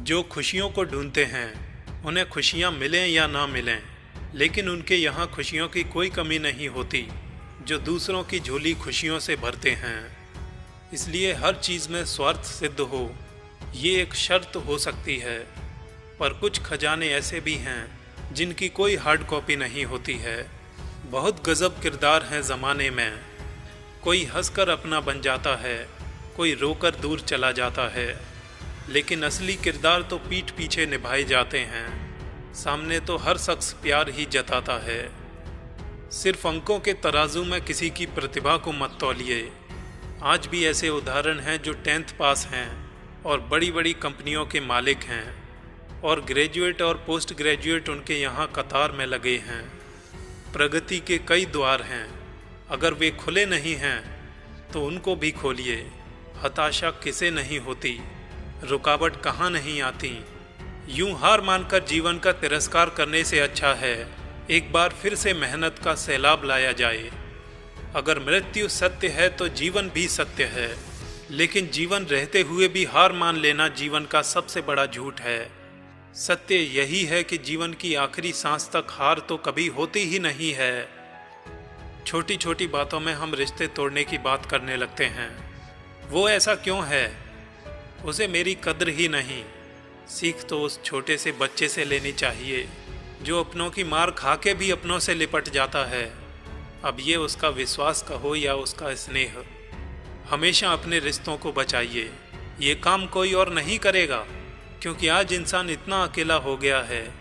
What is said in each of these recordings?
जो खुशियों को ढूंढते हैं उन्हें खुशियां मिलें या ना मिलें, लेकिन उनके यहाँ खुशियों की कोई कमी नहीं होती जो दूसरों की झोली खुशियों से भरते हैं। इसलिए हर चीज़ में स्वार्थ सिद्ध हो ये एक शर्त हो सकती है, पर कुछ खजाने ऐसे भी हैं जिनकी कोई हार्ड कॉपी नहीं होती है। बहुत गजब किरदार हैं ज़माने में, कोई हंसकर अपना बन जाता है, कोई रोकर दूर चला जाता है, लेकिन असली किरदार तो पीठ पीछे निभाए जाते हैं। सामने तो हर शख्स प्यार ही जताता है। सिर्फ अंकों के तराजू में किसी की प्रतिभा को मत तौलिए। आज भी ऐसे उदाहरण हैं जो 10th पास हैं और बड़ी बड़ी कंपनियों के मालिक हैं, और ग्रेजुएट और पोस्ट ग्रेजुएट उनके यहाँ कतार में लगे हैं। प्रगति के कई द्वार हैं, अगर वे खुले नहीं हैं तो उनको भी खोलिए। हताशा किसे नहीं होती, रुकावट कहाँ नहीं आती। यूं हार मानकर जीवन का तिरस्कार करने से अच्छा है एक बार फिर से मेहनत का सैलाब लाया जाए। अगर मृत्यु सत्य है तो जीवन भी सत्य है, लेकिन जीवन रहते हुए भी हार मान लेना जीवन का सबसे बड़ा झूठ है। सत्य यही है कि जीवन की आखिरी सांस तक हार तो कभी होती ही नहीं है। छोटी छोटी बातों में हम रिश्ते तोड़ने की बात करने लगते हैं। वो ऐसा क्यों है? उसे मेरी कद्र ही नहीं। सीख तो उस छोटे से बच्चे से लेनी चाहिए जो अपनों की मार खा के भी अपनों से लिपट जाता है। अब ये उसका विश्वास कहो या उसका स्नेह, हमेशा अपने रिश्तों को बचाइए। ये काम कोई और नहीं करेगा, क्योंकि आज इंसान इतना अकेला हो गया है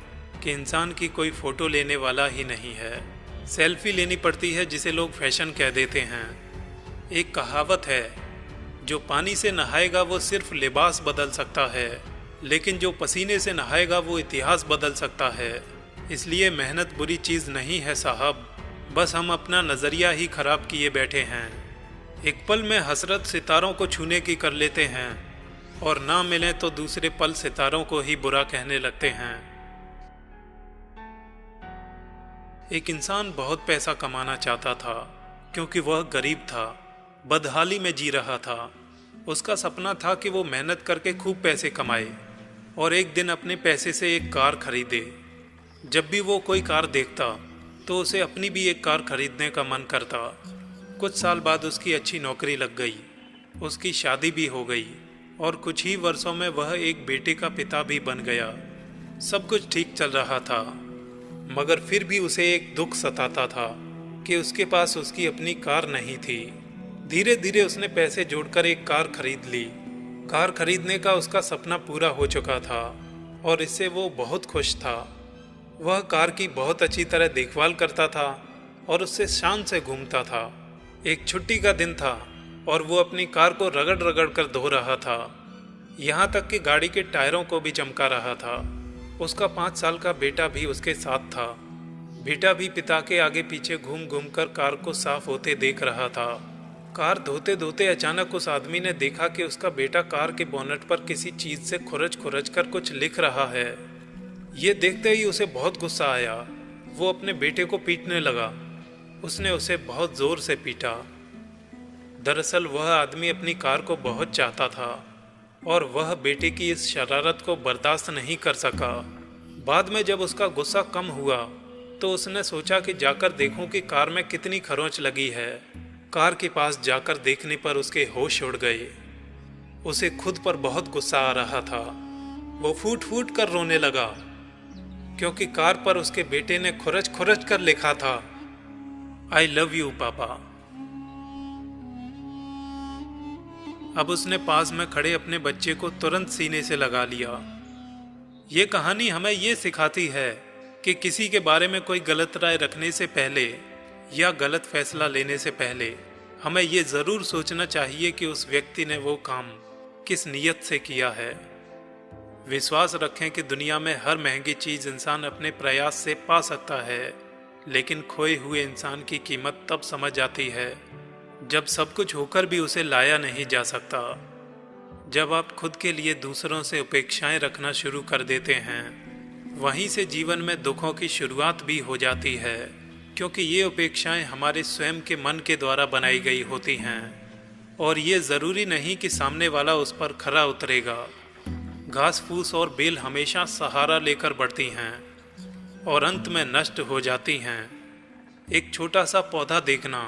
कि इंसान की कोई फ़ोटो लेने वाला ही नहीं है। सेल्फी लेनी पड़ती है जिसे लोग फैशन कह देते हैं। एक कहावत है, जो पानी से नहाएगा वो सिर्फ लिबास बदल सकता है, लेकिन जो पसीने से नहाएगा वो इतिहास बदल सकता है। इसलिए मेहनत बुरी चीज़ नहीं है साहब, बस हम अपना नज़रिया ही ख़राब किए बैठे हैं। एक पल में हसरत सितारों को छूने की कर लेते हैं, और ना मिले तो दूसरे पल सितारों को ही बुरा कहने लगते हैं। एक इंसान बहुत पैसा कमाना चाहता था क्योंकि वह गरीब था, बदहाली में जी रहा था। उसका सपना था कि वो मेहनत करके खूब पैसे कमाए और एक दिन अपने पैसे से एक कार खरीदे। जब भी वो कोई कार देखता तो उसे अपनी भी एक कार खरीदने का मन करता। कुछ साल बाद उसकी अच्छी नौकरी लग गई, उसकी शादी भी हो गई, और कुछ ही वर्षों में वह एक बेटे का पिता भी बन गया। सब कुछ ठीक चल रहा था, मगर फिर भी उसे एक दुख सताता था कि उसके पास उसकी अपनी कार नहीं थी। धीरे धीरे उसने पैसे जोड़कर एक कार खरीद ली। कार खरीदने का उसका सपना पूरा हो चुका था और इससे वो बहुत खुश था। वह कार की बहुत अच्छी तरह देखभाल करता था और उससे शान से घूमता था। एक छुट्टी का दिन था और वो अपनी कार को रगड़ रगड़ कर धो रहा था, यहाँ तक कि गाड़ी के टायरों को भी चमका रहा था। उसका 5 साल का बेटा भी उसके साथ था। बेटा भी पिता के आगे पीछे घूम घूम कर कार को साफ होते देख रहा था। कार धोते धोते अचानक उस आदमी ने देखा कि उसका बेटा कार के बोनट पर किसी चीज़ से खुरच खुरच कर कुछ लिख रहा है। ये देखते ही उसे बहुत गुस्सा आया। वो अपने बेटे को पीटने लगा। उसने उसे बहुत ज़ोर से पीटा। दरअसल वह आदमी अपनी कार को बहुत चाहता था और वह बेटे की इस शरारत को बर्दाश्त नहीं कर सका। बाद में जब उसका गुस्सा कम हुआ तो उसने सोचा कि जाकर देखूं कि कार में कितनी खरोंच लगी है। कार के पास जाकर देखने पर उसके होश उड़ गए। उसे खुद पर बहुत गुस्सा आ रहा था। वो फूट फूट कर रोने लगा क्योंकि कार पर उसके बेटे ने खुरच खुरच कर लिखा था, आई लव यू पापा। अब उसने पास में खड़े अपने बच्चे को तुरंत सीने से लगा लिया। ये कहानी हमें ये सिखाती है कि किसी के बारे में कोई गलत राय रखने से पहले या गलत फैसला लेने से पहले हमें ये ज़रूर सोचना चाहिए कि उस व्यक्ति ने वो काम किस नीयत से किया है। विश्वास रखें कि दुनिया में हर महंगी चीज़ इंसान अपने प्रयास से पा सकता है, लेकिन खोए हुए इंसान की कीमत तब समझ आती है जब सब कुछ होकर भी उसे लाया नहीं जा सकता। जब आप खुद के लिए दूसरों से अपेक्षाएं रखना शुरू कर देते हैं, वहीं से जीवन में दुखों की शुरुआत भी हो जाती है, क्योंकि ये अपेक्षाएं हमारे स्वयं के मन के द्वारा बनाई गई होती हैं। और ये ज़रूरी नहीं कि सामने वाला उस पर खरा उतरेगा। घास फूस और बेल हमेशा सहारा लेकर बढ़ती हैं और अंत में नष्ट हो जाती हैं। एक छोटा सा पौधा देखना